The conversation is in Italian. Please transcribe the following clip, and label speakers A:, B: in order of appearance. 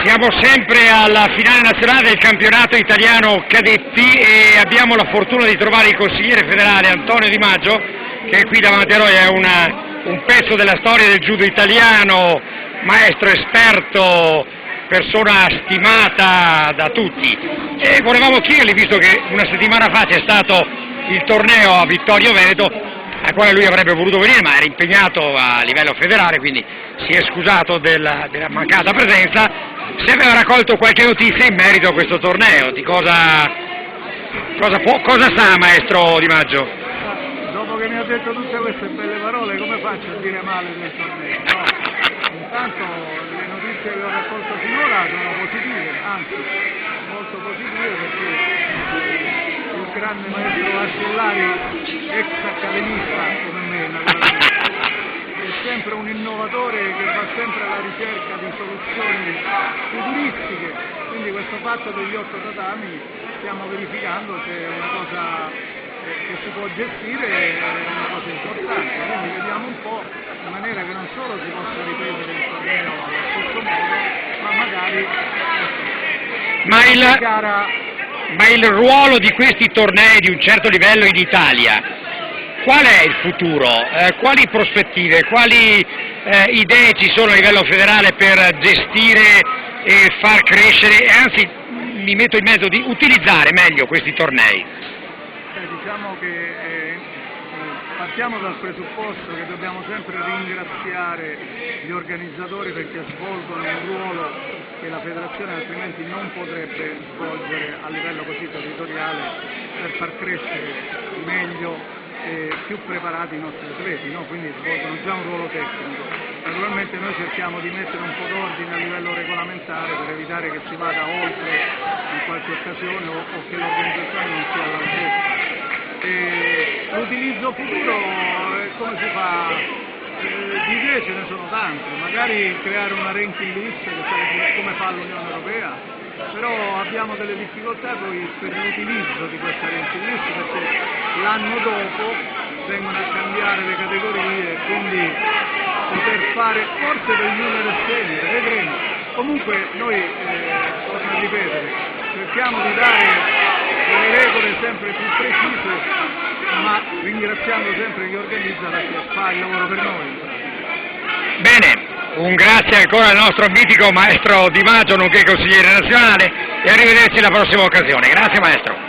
A: Siamo sempre alla finale nazionale del campionato italiano cadetti e abbiamo la fortuna di trovare il consigliere federale Antonio Di Maggio, che è qui davanti a noi, è un pezzo della storia del judo italiano, maestro esperto, persona stimata da tutti. E volevamo chiedergli, visto che una settimana fa c'è stato il torneo a Vittorio Veneto, al quale lui avrebbe voluto venire ma era impegnato a livello federale, quindi si è scusato della mancata presenza, se aveva raccolto qualche notizia in merito a questo torneo. Di cosa sa maestro Di Maggio?
B: Dopo che mi ha detto tutte queste belle parole, come faccio a dire male del torneo? No, intanto le notizie che ho raccolto finora sono positive, anzi molto positive, perché il grande maestro Arcellari, ex accademista come me naturalmente, è sempre un innovatore che va sempre alla ricerca di soluzioni futuristiche, quindi questo fatto degli 8 tatami stiamo verificando se è una cosa che si può gestire, è una cosa importante, quindi vediamo un po' in maniera che non solo si possa ripetere il torneo allo stesso modo, ma magari
A: Ma il ruolo di questi tornei di un certo livello in Italia, qual è il futuro? Quali prospettive, quali idee ci sono a livello federale per gestire e far crescere, e anzi mi metto in mezzo, di utilizzare meglio questi tornei?
B: Diciamo che partiamo dal presupposto che dobbiamo sempre ringraziare gli organizzatori perché svolgono un ruolo che la federazione altrimenti non potrebbe svolgere a livello così territoriale per far crescere meglio e più preparati i nostri atleti, no? Quindi svolgono già un ruolo tecnico. Naturalmente noi cerchiamo di mettere un po' d'ordine a livello regolamentare per evitare che si vada oltre in qualche occasione o che l'organizzazione non sia all'altezza. L'utilizzo futuro, come si fa? Di idee ce ne sono tante, magari creare una ranking list che sarebbe come fa l'Unione Europea, però abbiamo delle difficoltà poi per l'utilizzo di questa ranking list perché l'anno dopo vengono a cambiare le categorie, quindi poter fare forse del junior e senior, vedremo. Comunque noi, torno a ripetere, cerchiamo di dare delle regole sempre più precise, ma ringraziando sempre chi organizza perché fa il lavoro per noi.
A: Bene, un grazie ancora al nostro mitico maestro Di Maggio, nonché consigliere nazionale, e arrivederci alla prossima occasione. Grazie maestro.